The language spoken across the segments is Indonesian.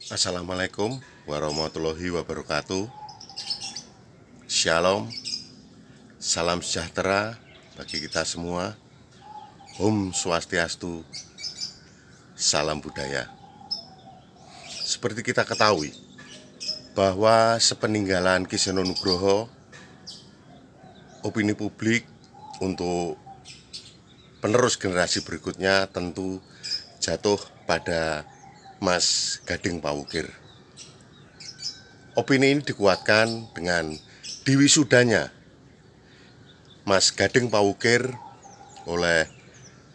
Assalamualaikum warahmatullahi wabarakatuh. Shalom, salam sejahtera bagi kita semua. Om Swastiastu, salam budaya. Seperti kita ketahui bahwa sepeninggalan Ki Seno Nugroho, opini publik untuk penerus generasi berikutnya tentu jatuh pada Mas Gading Pawukir. Opini ini dikuatkan dengan diwisudanya Mas Gading Pawukir oleh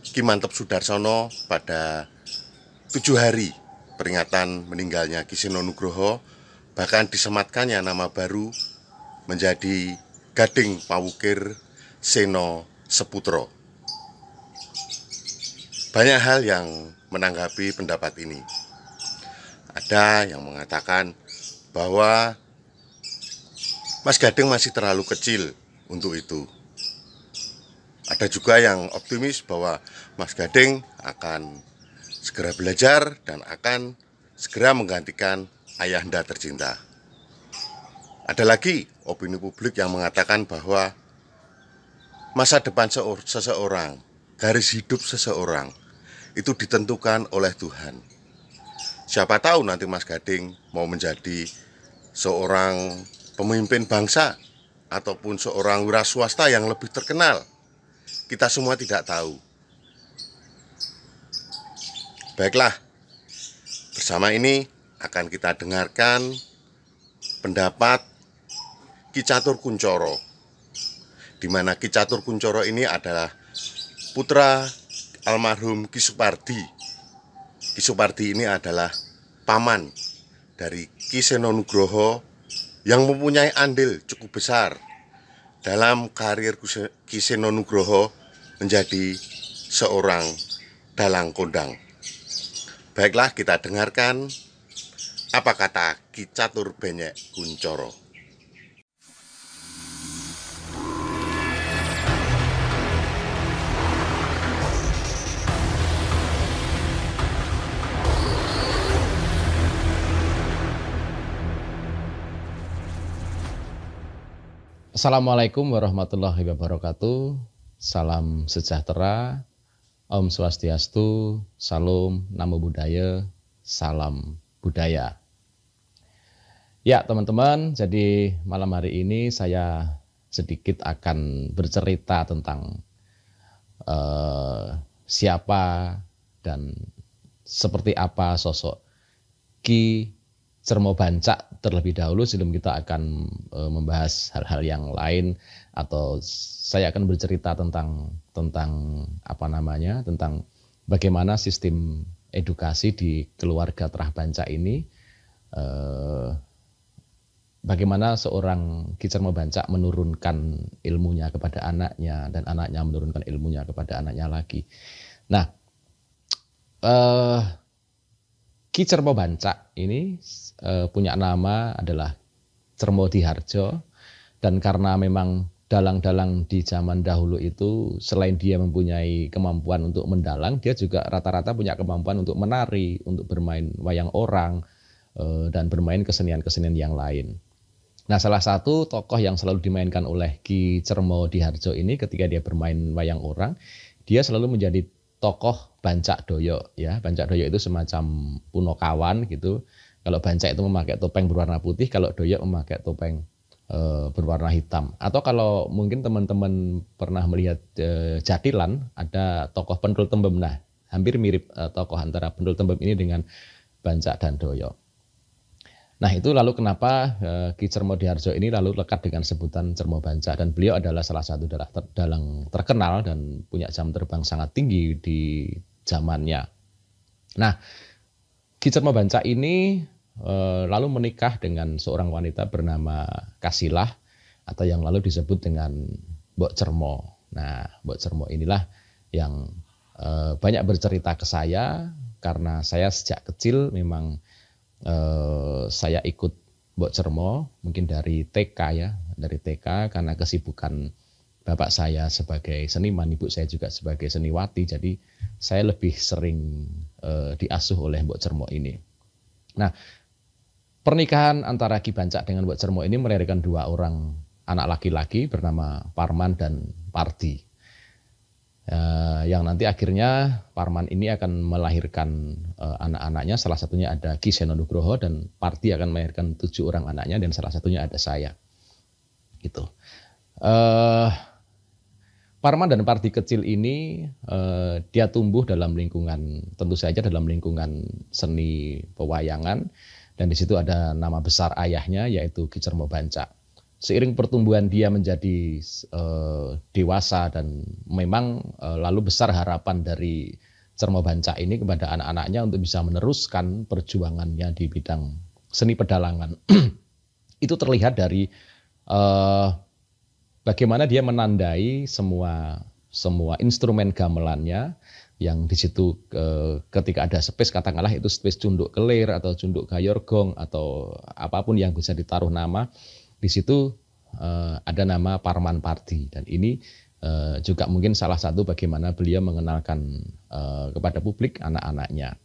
Ki Mantep Sudarsono pada 7 hari peringatan meninggalnya Ki Seno Nugroho. Bahkan disematkannya nama baru menjadi Gading Pawukir Seno Seputro. Banyak hal yang menanggapi pendapat ini. Ada yang mengatakan bahwa Mas Gading masih terlalu kecil untuk itu. Ada juga yang optimis bahwa Mas Gading akan segera belajar dan akan segera menggantikan ayahanda tercinta. Ada lagi opini publik yang mengatakan bahwa masa depan seseorang, garis hidup seseorang itu ditentukan oleh Tuhan. Siapa tahu nanti Mas Gading mau menjadi seorang pemimpin bangsa ataupun seorang wira swasta yang lebih terkenal. Kita semua tidak tahu. Baiklah, bersama ini akan kita dengarkan pendapat Ki Catur Kuncoro, di mana Ki Catur Kuncoro ini adalah putra almarhum Ki Supardi. Ki Supardi ini adalah paman dari Ki Seno Nugroho yang mempunyai andil cukup besar dalam karir Ki Seno Nugroho menjadi seorang dalang kondang. Baiklah, kita dengarkan apa kata Ki Catur Benyek Kuncoro. Assalamualaikum warahmatullahi wabarakatuh. Salam sejahtera, Om Swastiastu, Salam, Namo Buddhaya, Salam Budaya. Ya teman-teman, jadi malam hari ini saya sedikit akan bercerita tentang siapa dan seperti apa sosok Ki Cermobancak terlebih dahulu sebelum kita akan membahas hal-hal yang lain, atau saya akan bercerita tentang tentang bagaimana sistem edukasi di keluarga Terah Banca ini, bagaimana seorang Ki Cermobancak menurunkan ilmunya kepada anaknya dan anaknya menurunkan ilmunya kepada anaknya lagi. Nah, Ki Cermobancak ini punya nama adalah Cermodiharjo, dan karena memang dalang-dalang di zaman dahulu itu selain dia mempunyai kemampuan untuk mendalang, dia juga rata-rata punya kemampuan untuk menari, untuk bermain wayang orang, dan bermain kesenian-kesenian yang lain. Nah, salah satu tokoh yang selalu dimainkan oleh Ki Cermodiharjo ini ketika dia bermain wayang orang, dia selalu menjadi tokoh Bancak Doyo, ya. Bancak Doyo itu semacam Punokawan gitu. Kalau Bancak itu memakai topeng berwarna putih, kalau Doyo memakai topeng berwarna hitam. Atau kalau mungkin teman-teman pernah melihat Jatilan, ada tokoh Pentul Tembem. Nah, hampir mirip tokoh antara Pentul Tembem ini dengan Bancak dan Doyo. Nah, itu lalu kenapa Ki Cermodiharjo ini lalu lekat dengan sebutan Cermobancak, dan beliau adalah salah satu dalang terkenal dan punya jam terbang sangat tinggi di zamannya. Nah, Ki Cermobancak ini lalu menikah dengan seorang wanita bernama Kasilah, atau yang lalu disebut dengan Mbok Cermo. Nah, Mbok Cermo inilah yang banyak bercerita ke saya, karena saya sejak kecil memang saya ikut Mbok Cermo, mungkin dari TK ya, dari TK, karena kesibukan bapak saya sebagai seniman, ibu saya juga sebagai seniwati, jadi saya lebih sering diasuh oleh Mbok Cermo ini. Nah, Pernikahan antara Ki Bancak dengan Mbok Cermo ini melahirkan 2 orang anak laki-laki bernama Parman dan Pardi. Yang nanti akhirnya Parman ini akan melahirkan anak-anaknya, salah satunya ada Ki Seno Nugroho, dan Pardi akan melahirkan 7 orang anaknya, dan salah satunya ada saya. Gitu. Parman dan Pardi kecil ini dia tumbuh dalam lingkungan, tentu saja dalam lingkungan seni pewayangan, dan di situ ada nama besar ayahnya yaitu Ki Cermo Bancak. Seiring pertumbuhan dia menjadi dewasa, dan memang lalu besar harapan dari Cermo Bancak ini kepada anak-anaknya untuk bisa meneruskan perjuangannya di bidang seni pedalangan. Itu terlihat dari bagaimana dia menandai semua instrumen gamelannya, yang di situ ketika ada space, katakanlah itu space cunduk kelir atau cunduk gayorgong atau apapun yang bisa ditaruh nama, di situ ada nama Parman Pardi, dan ini juga mungkin salah satu bagaimana beliau mengenalkan kepada publik anak-anaknya.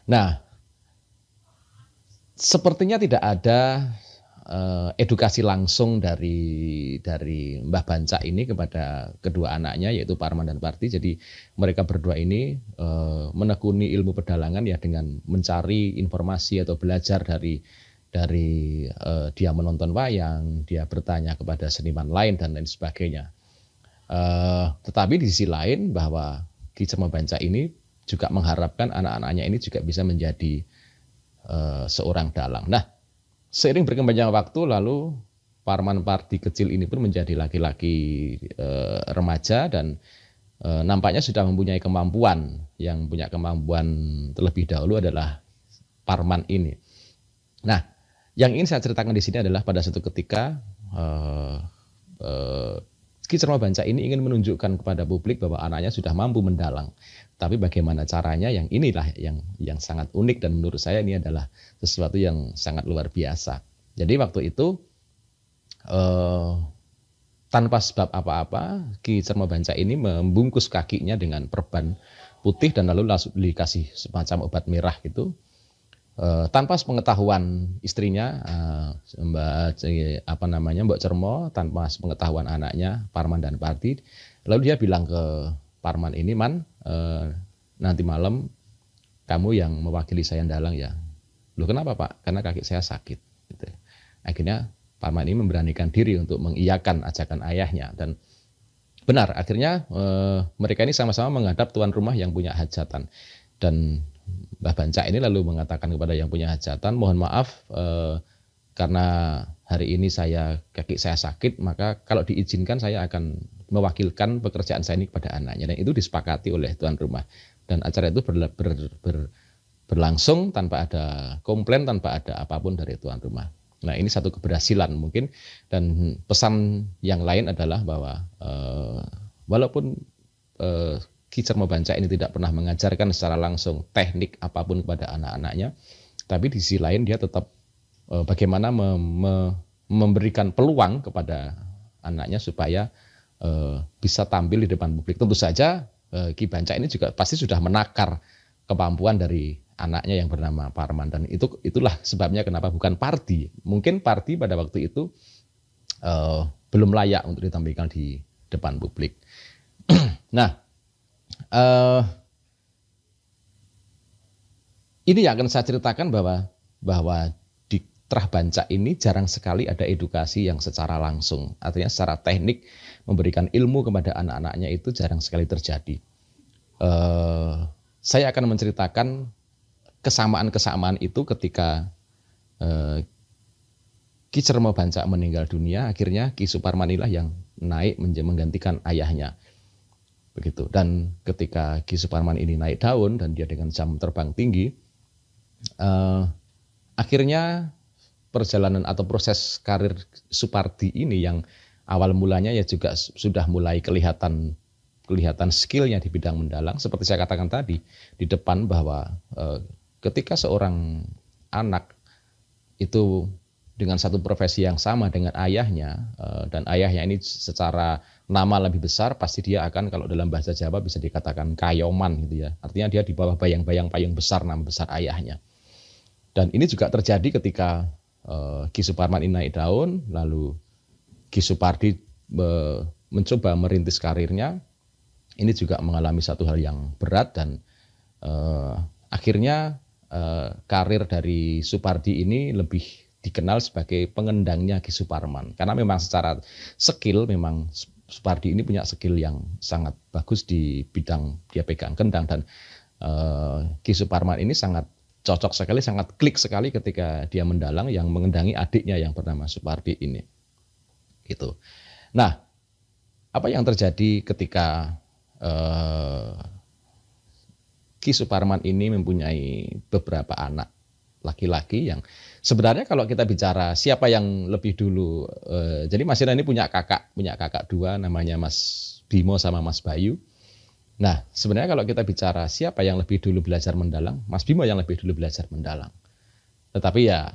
Nah, sepertinya tidak ada edukasi langsung dari Mbah Bancak ini kepada kedua anaknya yaitu Parman dan Pardi. Jadi mereka berdua ini menekuni ilmu pedalangan ya dengan mencari informasi atau belajar dari dia menonton wayang, dia bertanya kepada seniman lain dan lain sebagainya. Tetapi di sisi lain bahwa Ki Cermo Bancak ini juga mengharapkan anak-anaknya ini juga bisa menjadi seorang dalang. Nah, seiring berkembangnya waktu, lalu Parman Pardi kecil ini pun menjadi laki-laki remaja, dan nampaknya sudah mempunyai kemampuan. Yang punya kemampuan terlebih dahulu adalah Parman ini. Nah, yang ingin saya ceritakan di sini adalah pada suatu ketika Ki Cermo Bancak ini ingin menunjukkan kepada publik bahwa anaknya sudah mampu mendalang. Tapi bagaimana caranya, yang inilah yang sangat unik, dan menurut saya ini adalah sesuatu yang sangat luar biasa. Jadi waktu itu tanpa sebab apa-apa, Ki Cermo Bancak ini membungkus kakinya dengan perban putih dan lalu langsung dikasih semacam obat merah gitu. Tanpa pengetahuan istrinya, Mbok Cermo, tanpa pengetahuan anaknya Parman dan Pardi, lalu dia bilang ke Parman ini, "Man, nanti malam kamu yang mewakili saya dalang ya." "Loh kenapa Pak?" "Karena kaki saya sakit." Gitu. Akhirnya Parman ini memberanikan diri untuk mengiyakan ajakan ayahnya, dan benar akhirnya mereka ini sama-sama menghadap tuan rumah yang punya hajatan, dan Mbah Bancak ini lalu mengatakan kepada yang punya hajatan, "Mohon maaf karena hari ini kaki saya sakit, maka kalau diizinkan saya akan mewakilkan pekerjaan saya ini kepada anaknya." Dan itu disepakati oleh tuan rumah, dan acara itu berlangsung tanpa ada komplain, tanpa ada apapun dari tuan rumah. Nah, ini satu keberhasilan mungkin, dan pesan yang lain adalah bahwa walaupun Ki Cermo Bancak ini tidak pernah mengajarkan secara langsung teknik apapun kepada anak-anaknya, tapi di sisi lain dia tetap bagaimana memberikan peluang kepada anaknya supaya bisa tampil di depan publik. Tentu saja Ki Bancak ini juga pasti sudah menakar kemampuan dari anaknya yang bernama Parman, dan itulah sebabnya kenapa bukan Pardi. Mungkin Pardi pada waktu itu belum layak untuk ditampilkan di depan publik. Nah, ini yang akan saya ceritakan bahwa di Trah Bancak ini jarang sekali ada edukasi yang secara langsung, artinya secara teknik memberikan ilmu kepada anak-anaknya itu jarang sekali terjadi. Saya akan menceritakan kesamaan-kesamaan itu ketika Ki Cermo Bancak meninggal dunia, akhirnya Ki Suparman inilah yang naik menggantikan ayahnya. Begitu. Dan ketika Ki Suparman ini naik daun dan dia dengan jam terbang tinggi, akhirnya perjalanan atau proses karir Supardi ini yang awal mulanya ya juga sudah mulai kelihatan skillnya di bidang mendalang. Seperti saya katakan tadi di depan bahwa ketika seorang anak itu dengan satu profesi yang sama dengan ayahnya, dan ayahnya ini secara nama lebih besar, pasti dia akan, kalau dalam bahasa Jawa bisa dikatakan kayoman gitu ya. Artinya dia di bawah bayang-bayang payung besar nama besar ayahnya. Dan ini juga terjadi ketika Ki Suparman ini naik daun, lalu Ki Supardi mencoba merintis karirnya. Ini juga mengalami satu hal yang berat dan akhirnya karir dari Supardi ini lebih dikenal sebagai pengendangnya Ki Suparman. Karena memang secara skill memang Supardi ini punya skill yang sangat bagus di bidang dia pegang kendang, dan Ki Suparman ini sangat cocok sekali, sangat klik sekali ketika dia mendalang yang mengendangi adiknya yang bernama Supardi ini. Gitu. Nah, apa yang terjadi ketika Ki Suparman ini mempunyai beberapa anak laki-laki yang sebenarnya kalau kita bicara siapa yang lebih dulu, jadi Mas Ina ini punya kakak dua, namanya Mas Bimo sama Mas Bayu. Nah, sebenarnya kalau kita bicara siapa yang lebih dulu belajar mendalang, Mas Bimo yang lebih dulu belajar mendalang. Tetapi ya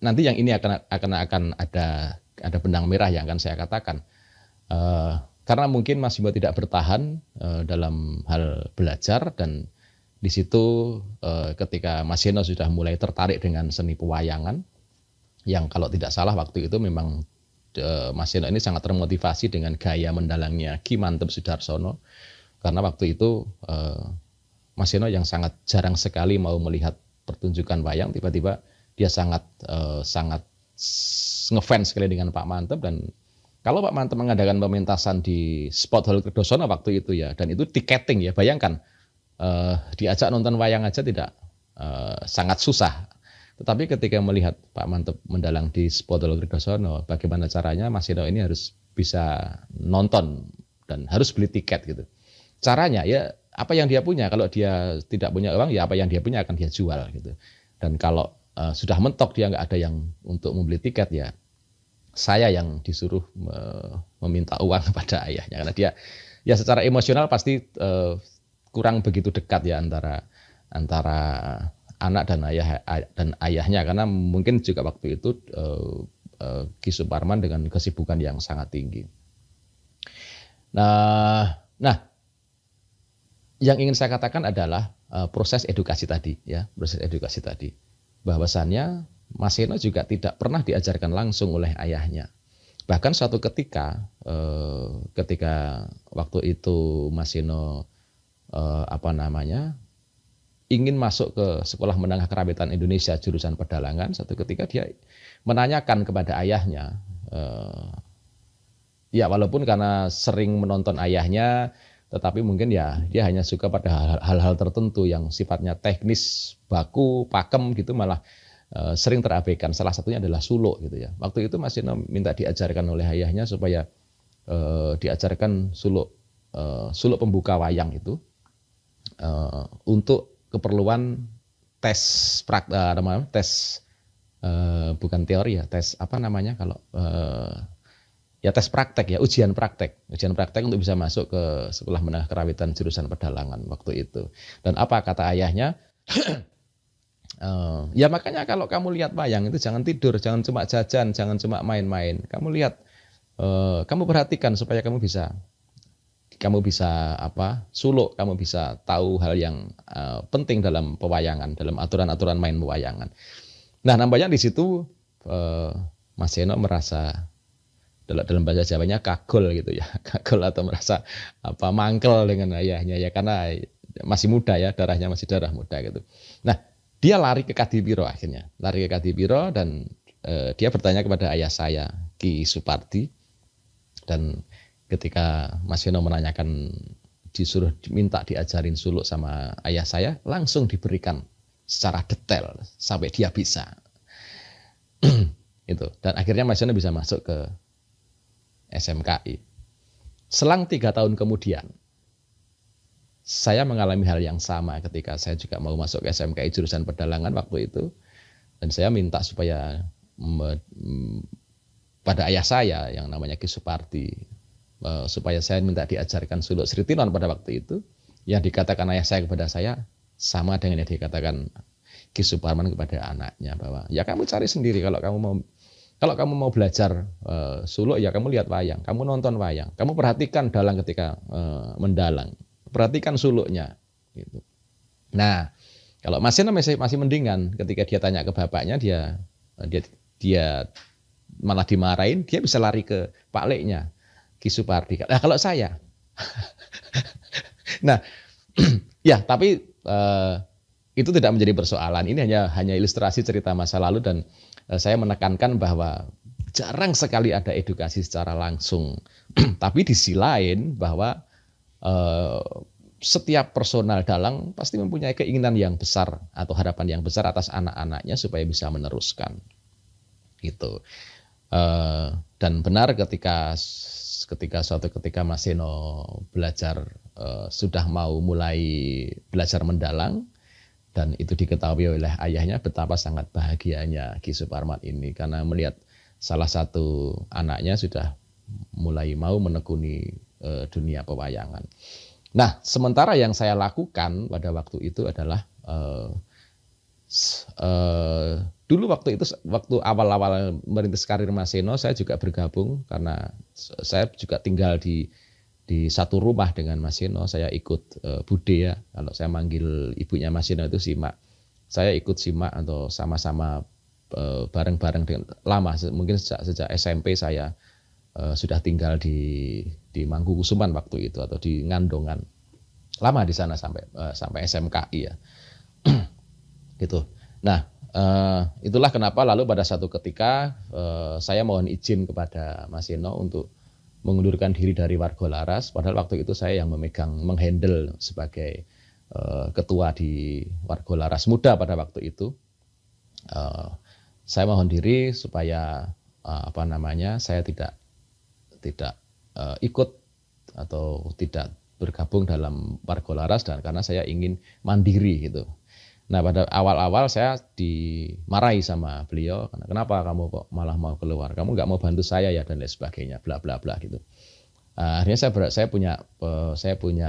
nanti yang ini akan ada benang merah yang akan saya katakan. Karena mungkin Mas Bimo tidak bertahan dalam hal belajar, dan di situ ketika Mas Heno sudah mulai tertarik dengan seni pewayangan, yang kalau tidak salah waktu itu memang Mas Heno ini sangat termotivasi dengan gaya mendalangnya Ki Mantep Sudarsono, karena waktu itu Mas Heno yang sangat jarang sekali mau melihat pertunjukan wayang, tiba-tiba dia sangat ngefans sekali dengan Pak Mantep. Dan kalau Pak Mantep mengadakan pementasan di Sport Hall Kertosono waktu itu ya, dan itu tiketing ya, bayangkan diajak nonton wayang aja tidak, sangat susah. Tetapi ketika melihat Pak Mantep mendalang di Sport Hall Kertosono, bagaimana caranya Mas Heno ini harus bisa nonton dan harus beli tiket gitu. Caranya ya apa yang dia punya, kalau dia tidak punya uang ya apa yang dia punya akan dia jual gitu. Dan kalau sudah mentok dia nggak ada yang untuk membeli tiket, ya saya yang disuruh meminta uang kepada ayahnya, karena dia ya secara emosional pasti kurang begitu dekat ya antara anak dan ayahnya, karena mungkin juga waktu itu Ki Suparman dengan kesibukan yang sangat tinggi. Nah, yang ingin saya katakan adalah proses edukasi tadi ya, bahwasannya Mas Heno juga tidak pernah diajarkan langsung oleh ayahnya. Bahkan suatu ketika waktu itu Mas Heno ingin masuk ke Sekolah Menengah Kerawitan Indonesia jurusan pedalangan, satu ketika dia menanyakan kepada ayahnya, ya walaupun karena sering menonton ayahnya, tetapi mungkin ya dia hanya suka pada hal-hal tertentu yang sifatnya teknis, baku, pakem gitu, malah sering terabaikan. Salah satunya adalah suluk gitu ya. Waktu itu Mas Heno minta diajarkan oleh ayahnya supaya diajarkan suluk pembuka wayang itu untuk keperluan tes bukan teori ya, tes tes praktek ya, ujian praktek untuk bisa masuk ke Sekolah Menengah Kerawitan jurusan pedalangan waktu itu. Dan apa kata ayahnya? Ya makanya kalau kamu lihat wayang itu jangan tidur, jangan cuma jajan, jangan cuma main-main. Kamu lihat, kamu perhatikan supaya kamu bisa suluk, kamu bisa tahu hal yang penting dalam pewayangan, dalam aturan-aturan main pewayangan. Nah, nampaknya di situ Mas Heno merasa dalam bahasa Jawanya kagol gitu ya, kagol atau merasa mangkel dengan ayahnya ya, karena masih muda ya, darahnya masih darah muda gitu. Nah, dia lari ke Kadipiro dan dia bertanya kepada ayah saya, Ki Supardi, dan ketika Mas Heno menanyakan, disuruh minta diajarin suluk sama ayah saya, langsung diberikan secara detail sampai dia bisa. Itu. Dan akhirnya Mas Heno bisa masuk ke SMKI. Selang 3 tahun kemudian, saya mengalami hal yang sama ketika saya juga mau masuk ke SMKI jurusan pedalangan waktu itu. Dan saya minta supaya pada ayah saya yang namanya Ki Supardi, supaya saya minta diajarkan suluk Sritinon pada waktu itu. Yang dikatakan ayah saya kepada saya sama dengan yang dikatakan Ki Suparman kepada anaknya, bahwa ya kamu cari sendiri, kalau kamu mau belajar suluk ya kamu lihat wayang, kamu nonton wayang, kamu perhatikan dalang ketika mendalang, perhatikan suluknya gitu. Nah, Kalau Mas Seno masih mendingan, ketika dia tanya ke bapaknya, dia malah dimarahin, dia bisa lari ke Pak Leknya, Ki Supardi. Nah kalau saya, nah ya tapi itu tidak menjadi persoalan. Ini hanya ilustrasi cerita masa lalu, dan saya menekankan bahwa jarang sekali ada edukasi secara langsung. Tapi di sisi lain bahwa setiap personal dalang pasti mempunyai keinginan yang besar atau harapan yang besar atas anak-anaknya supaya bisa meneruskan. Gitu. Dan benar ketika suatu ketika Mas Seno belajar, sudah mau mulai belajar mendalang, dan itu diketahui oleh ayahnya, betapa sangat bahagianya Ki Suparman ini karena melihat salah satu anaknya sudah mulai mau menekuni dunia pewayangan. Nah, sementara yang saya lakukan pada waktu itu adalah dulu waktu awal-awal merintis karir Mas Seno, saya juga bergabung karena saya juga tinggal di satu rumah dengan Mas Seno. Saya ikut Bude ya, kalau saya manggil ibunya Mas Seno itu Simak. Saya ikut Simak atau sama-sama bareng-bareng dengan lama, mungkin sejak SMP saya sudah tinggal di Mangkukusuman waktu itu, atau di Ngandongan. Lama di sana sampai SMKI ya. Gitu. Nah, itulah kenapa lalu pada satu ketika saya mohon izin kepada Mas Seno untuk mengundurkan diri dari Wargolaras, padahal waktu itu saya yang menghandle sebagai ketua di Wargolaras Muda pada waktu itu. Saya mohon diri supaya saya tidak ikut atau tidak bergabung dalam Wargolaras, dan karena saya ingin mandiri gitu. Nah, pada awal-awal saya dimarahi sama beliau, kenapa kamu kok malah mau keluar, kamu nggak mau bantu saya ya, dan lain sebagainya, bla bla bla gitu. Akhirnya saya punya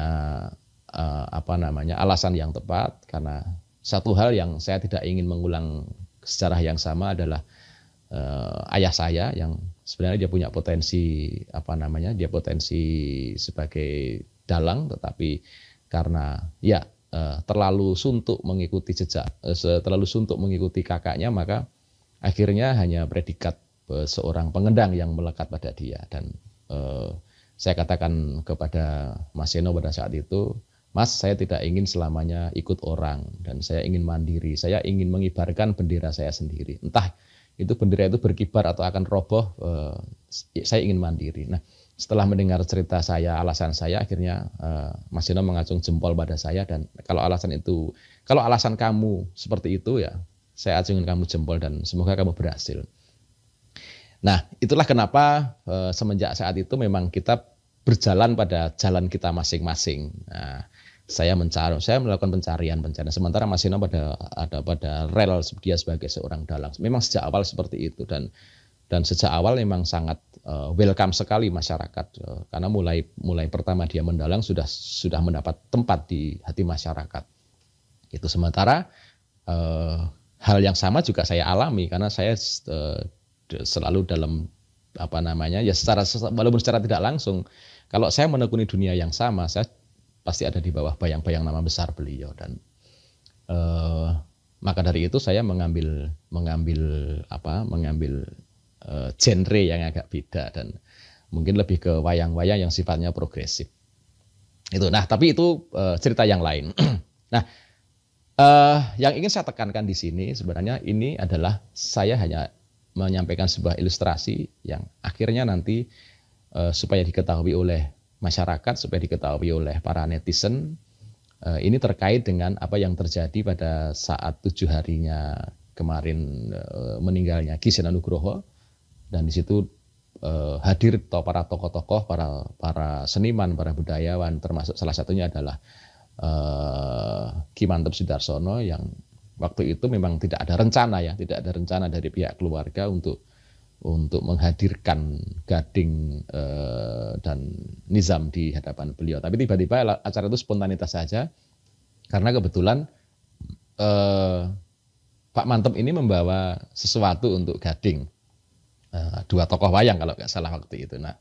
alasan yang tepat, karena satu hal yang saya tidak ingin mengulang sejarah yang sama adalah ayah saya yang sebenarnya dia punya potensi sebagai dalang, tetapi karena ya terlalu suntuk mengikuti kakaknya, maka akhirnya hanya predikat seorang pengendang yang melekat pada dia. Dan saya katakan kepada Mas Seno pada saat itu, Mas, saya tidak ingin selamanya ikut orang, dan saya ingin mandiri. Saya ingin mengibarkan bendera saya sendiri. Entah itu bendera itu berkibar atau akan roboh, saya ingin mandiri. Nah, setelah mendengar cerita saya, alasan saya, akhirnya Mas Seno mengacung jempol pada saya, dan kalau alasan kamu seperti itu ya, saya acungin kamu jempol dan semoga kamu berhasil. Nah, itulah kenapa semenjak saat itu memang kita berjalan pada jalan kita masing-masing. Nah, saya melakukan pencarian. Sementara Mas Seno pada rel dia sebagai seorang dalang. Memang sejak awal seperti itu, dan sejak awal memang sangat welcome sekali masyarakat, karena mulai pertama dia mendalang sudah mendapat tempat di hati masyarakat. Itu sementara hal yang sama juga saya alami, karena saya selalu dalam walaupun secara tidak langsung, kalau saya menekuni dunia yang sama, saya pasti ada di bawah bayang-bayang nama besar beliau, dan maka dari itu saya mengambil genre yang agak beda, dan mungkin lebih ke wayang-wayang yang sifatnya progresif. Nah, tapi itu cerita yang lain. Nah, yang ingin saya tekankan di sini sebenarnya ini adalah saya hanya menyampaikan sebuah ilustrasi yang akhirnya nanti supaya diketahui oleh masyarakat, supaya diketahui oleh para netizen, ini terkait dengan apa yang terjadi pada saat 7 harinya kemarin meninggalnya Ki Sena Nugroho. Dan di situ hadir para tokoh-tokoh, para seniman, para budayawan, termasuk salah satunya adalah Ki Mantep Sudarsono, yang waktu itu memang tidak ada rencana dari pihak keluarga untuk menghadirkan Gading dan Nizam di hadapan beliau. Tapi tiba-tiba acara itu spontanitas saja, karena kebetulan Pak Mantep ini membawa sesuatu untuk Gading. 2 tokoh wayang kalau nggak salah waktu itu. Nah,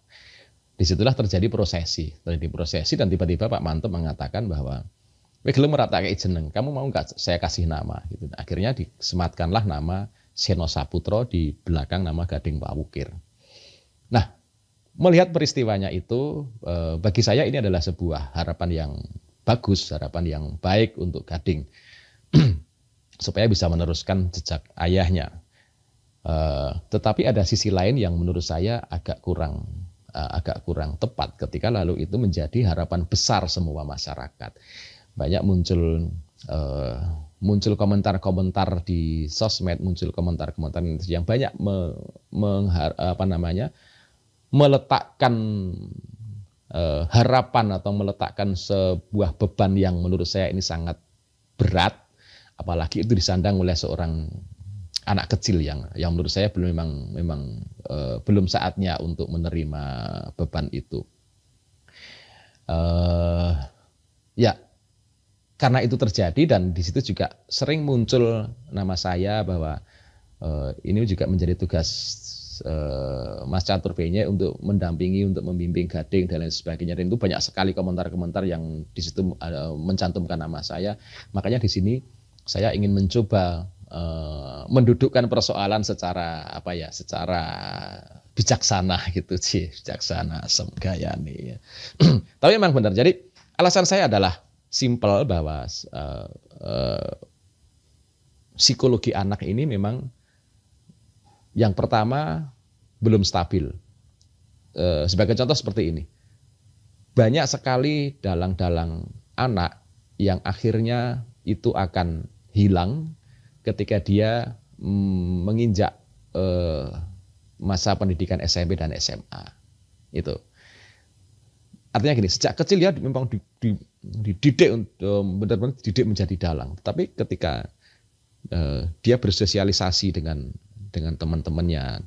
disitulah terjadi prosesi, dan tiba-tiba Pak Mantep mengatakan bahwa Kowe gelem ora tak kei jeneng, kamu mau nggak saya kasih nama gitu. Akhirnya disematkanlah nama Seno Saputra di belakang nama Gading Pawukir. Nah, melihat peristiwanya itu, bagi saya ini adalah sebuah harapan yang bagus, harapan yang baik untuk Gading supaya bisa meneruskan jejak ayahnya. Tetapi ada sisi lain yang menurut saya agak kurang tepat ketika lalu itu menjadi harapan besar semua masyarakat. Banyak muncul komentar-komentar di sosmed, muncul komentar-komentar yang banyak meletakkan harapan atau meletakkan sebuah beban yang menurut saya ini sangat berat, apalagi itu disandang oleh seorang anak kecil yang menurut saya memang belum saatnya untuk menerima beban itu. Ya, karena itu terjadi dan di situ juga sering muncul nama saya bahwa ini juga menjadi tugas Mas Catur Benye untuk mendampingi, untuk membimbing Gading dan lain sebagainya. Dan itu banyak sekali komentar-komentar yang di situ mencantumkan nama saya. Makanya di sini saya ingin mencoba mendudukkan persoalan secara secara bijaksana gitu sih, bijaksana semgayane ya. Tapi memang benar. Jadi alasan saya adalah simple bahwa psikologi anak ini memang yang pertama belum stabil. Sebagai contoh seperti ini, banyak sekali dalang-dalang anak yang akhirnya itu akan hilang ketika dia menginjak masa pendidikan SMP dan SMA. Itu. Artinya gini, sejak kecil dia memang dididik benar-benar dididik menjadi dalang. Tapi ketika dia bersosialisasi dengan teman-temannya,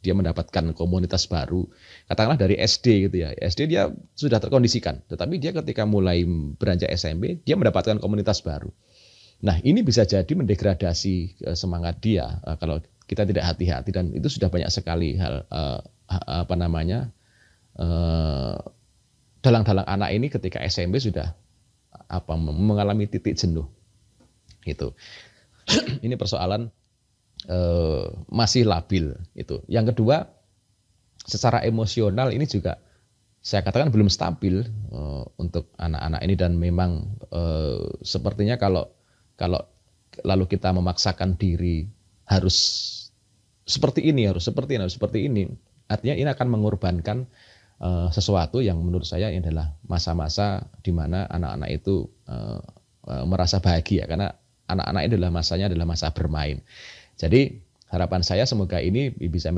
dia mendapatkan komunitas baru, katakanlah dari SD gitu ya. SD dia sudah terkondisikan, tetapi dia ketika mulai beranjak SMP, dia mendapatkan komunitas baru. Nah, ini bisa jadi mendegradasi semangat dia kalau kita tidak hati-hati, dan itu sudah banyak sekali hal dalang-dalang anak ini ketika SMP sudah mengalami titik jenuh. Itu. Ini persoalan masih labil itu. Yang kedua, secara emosional ini juga saya katakan belum stabil untuk anak-anak ini, dan memang sepertinya kalau lalu kita memaksakan diri harus seperti ini, artinya ini akan mengorbankan sesuatu yang menurut saya ini adalah masa-masa di mana anak-anak itu merasa bahagia, karena anak-anak itu adalah masa bermain. Jadi harapan saya semoga ini bisa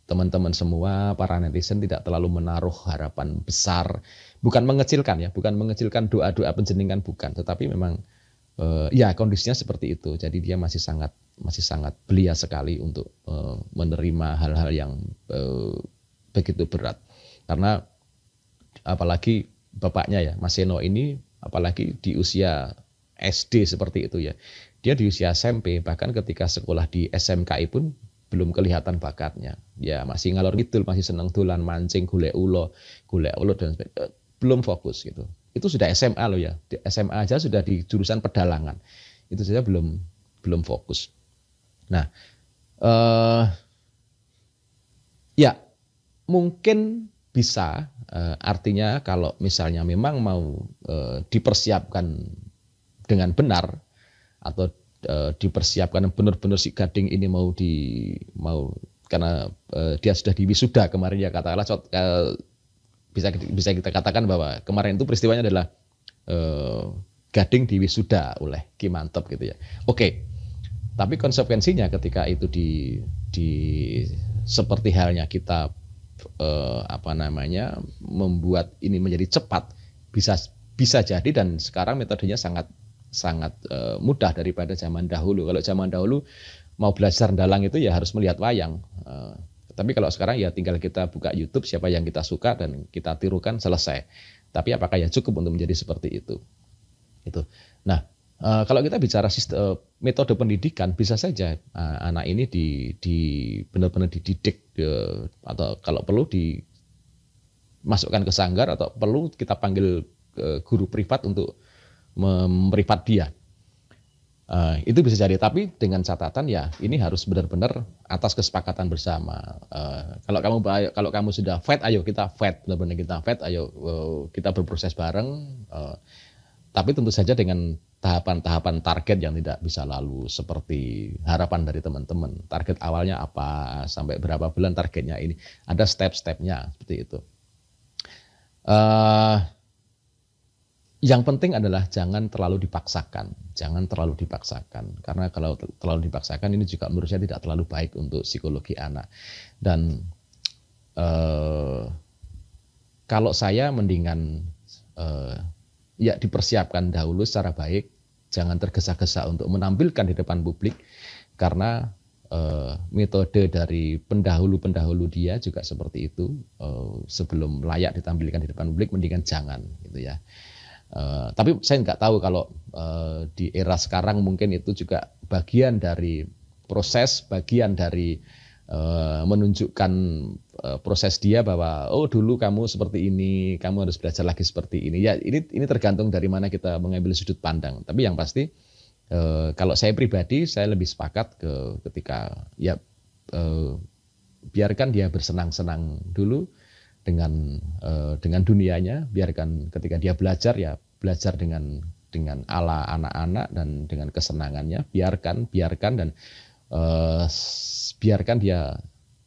teman-teman semua, para netizen tidak terlalu menaruh harapan besar, bukan mengecilkan doa-doa penjenengan, bukan, tetapi memang kondisinya seperti itu. Jadi dia masih sangat belia sekali untuk menerima hal-hal yang begitu berat. Karena apalagi bapaknya ya, Mas Seno ini, apalagi di usia SD seperti itu ya. Dia di usia SMP, bahkan ketika sekolah di SMKI pun belum kelihatan bakatnya. Ya masih ngalor ngidul, masih senang dolan mancing, golek ulo dan sebagainya. Belum fokus gitu. Itu sudah SMA loh ya. Di SMA aja sudah di jurusan pedalangan. Itu saja belum fokus. Nah, ya mungkin bisa, artinya kalau misalnya memang mau dipersiapkan dengan benar, atau dipersiapkan benar-benar si Gading ini mau karena dia sudah diwisuda kemarin ya, katakanlah bisa kita katakan bahwa kemarin itu peristiwanya adalah Gading diwisuda oleh Ki Mantep gitu ya. Oke. Tapi konsekuensinya ketika itu di seperti halnya kita membuat ini menjadi cepat, bisa jadi, dan sekarang metodenya sangat mudah daripada zaman dahulu. Kalau zaman dahulu mau belajar dalang itu ya harus melihat wayang. Tapi kalau sekarang ya tinggal kita buka YouTube, siapa yang kita suka dan kita tirukan, selesai. Tapi apakah ya cukup untuk menjadi seperti itu? Nah, kalau kita bicara metode pendidikan, bisa saja anak ini benar-benar dididik, atau kalau perlu masukkan ke sanggar atau perlu kita panggil guru privat untuk memprivat dia. Itu bisa jadi, tapi dengan catatan ya ini harus benar-benar atas kesepakatan bersama. Kalau kamu sudah fight, ayo kita fight, benar-benar kita fight, ayo kita berproses bareng. Tapi tentu saja dengan tahapan-tahapan target yang tidak bisa lalu seperti harapan dari teman-teman. Target awalnya apa, sampai berapa bulan targetnya ini, ada step-stepnya seperti itu. Yang penting adalah jangan terlalu dipaksakan, karena kalau terlalu dipaksakan ini juga menurut saya tidak terlalu baik untuk psikologi anak. Dan kalau saya mendingan ya dipersiapkan dahulu secara baik, jangan tergesa-gesa untuk menampilkan di depan publik, karena metode dari pendahulu dia juga seperti itu. Sebelum layak ditampilkan di depan publik, mendingan jangan gitu ya. Tapi saya nggak tahu kalau di era sekarang mungkin itu juga bagian dari proses, bagian dari menunjukkan proses dia bahwa dulu kamu seperti ini, kamu harus belajar lagi seperti ini. Ya ini tergantung dari mana kita mengambil sudut pandang. Tapi yang pasti kalau saya pribadi, saya lebih sepakat ketika ya biarkan dia bersenang-senang dulu dengan dunianya, biarkan ketika dia belajar ya belajar dengan ala anak-anak dan dengan kesenangannya, biarkan dan biarkan dia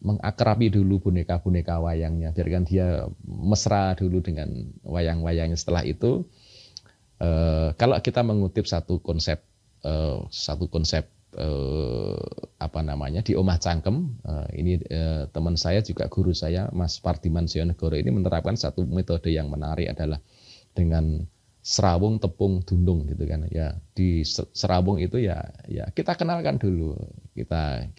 mengakrabi dulu boneka-boneka wayangnya, biarkan dia mesra dulu dengan wayang-wayangnya. Setelah itu kalau kita mengutip satu konsep di Omah Cangkem, ini teman saya juga guru saya, Mas Pardiman Sionegoro, ini menerapkan satu metode yang menarik, adalah dengan serawung, tepung, dundung gitu kan ya. Di serawung itu ya kita kenalkan dulu, kita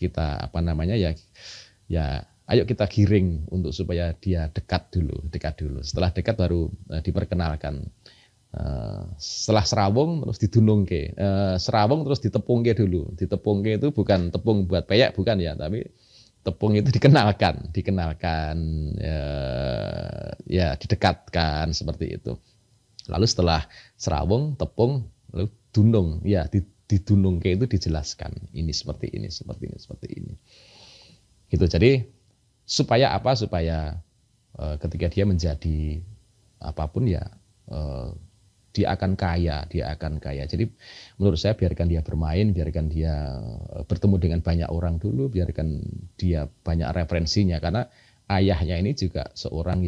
ayo kita giring untuk supaya dia dekat dulu. Setelah dekat baru diperkenalkan. Setelah serawung terus didunungke, serawung terus ditepungke dulu. Ditepungke itu bukan tepung buat peyek, bukan ya, tapi tepung itu dikenalkan ya didekatkan seperti itu. Lalu setelah serawung, tepung, lalu dunung, ya didunungke itu dijelaskan ini seperti ini. Gitu. Jadi supaya apa? Supaya ketika dia menjadi apapun ya dia akan kaya. Jadi menurut saya biarkan dia bermain, biarkan dia bertemu dengan banyak orang dulu, biarkan dia banyak referensinya, karena ayahnya ini juga seorang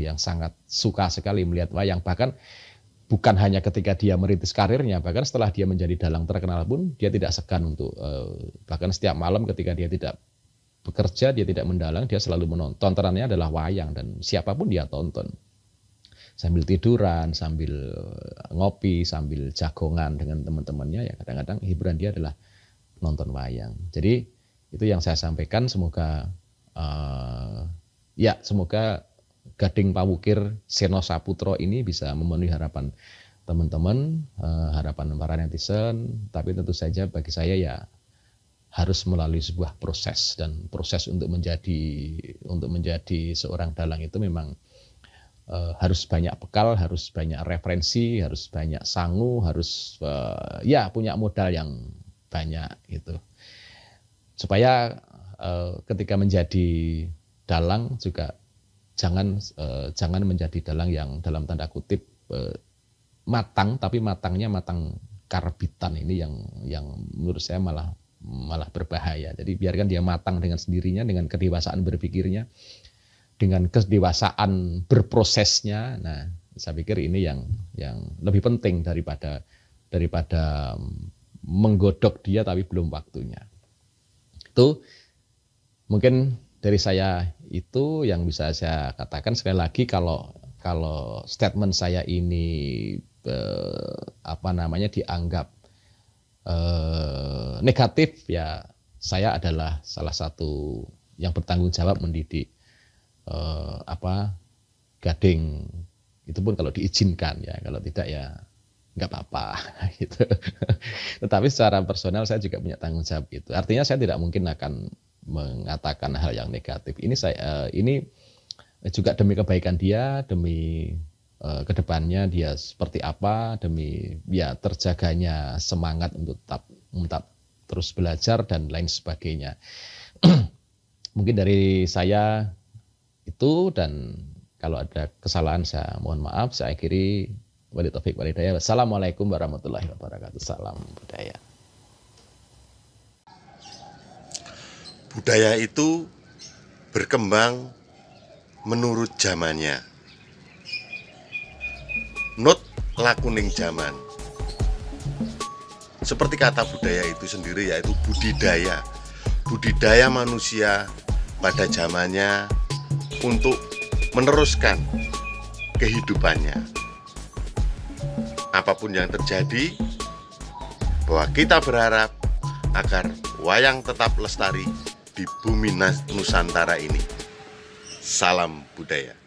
yang sangat suka sekali melihat wayang. Bahkan bukan hanya ketika dia merintis karirnya, bahkan setelah dia menjadi dalang terkenal pun dia tidak segan untuk bahkan setiap malam ketika dia tidak bekerja, dia tidak mendalang, dia selalu menonton. Tontonannya adalah wayang dan siapapun dia tonton. Sambil tiduran, sambil ngopi, sambil jagongan dengan teman-temannya, ya kadang-kadang hiburan dia adalah nonton wayang. Jadi itu yang saya sampaikan. Semoga Gading Pawukir Seno Saputro ini bisa memenuhi harapan teman-teman, harapan para netizen. Tapi tentu saja bagi saya ya harus melalui sebuah proses, dan proses untuk menjadi seorang dalang itu memang harus banyak bekal, harus banyak referensi, harus banyak sangu, harus punya modal yang banyak gitu. Supaya ketika menjadi dalang juga jangan menjadi dalang yang dalam tanda kutip matang, tapi matangnya matang karbitan. Ini yang menurut saya malah berbahaya. Jadi biarkan dia matang dengan sendirinya, dengan kedewasaan berpikirnya, dengan kedewasaan berprosesnya. Nah, saya pikir ini yang lebih penting daripada menggodok dia tapi belum waktunya. Itu mungkin dari saya, itu yang bisa saya katakan. Sekali lagi, kalau statement saya ini dianggap negatif, ya saya adalah salah satu yang bertanggung jawab mendidik Gading. Itu pun kalau diizinkan ya, kalau tidak ya nggak apa-apa gitu. Tetapi secara personal saya juga punya tanggung jawab itu. Artinya saya tidak mungkin akan mengatakan hal yang negatif. Ini juga demi kebaikan dia, demi kedepannya dia seperti apa, demi ya terjaganya semangat untuk tetap terus belajar dan lain sebagainya. Mungkin dari saya itu, dan kalau ada kesalahan saya mohon maaf. Saya akhiri. Wabillahi taufiq wal hidayah. Wassalamualaikum warahmatullahi wabarakatuh. Salam budaya. Budaya itu berkembang menurut zamannya. Not lakuning zaman. Seperti kata budaya itu sendiri, yaitu budidaya. Budidaya manusia pada zamannya untuk meneruskan kehidupannya. Apapun yang terjadi, bahwa kita berharap agar wayang tetap lestari di bumi Nusantara ini. Salam budaya.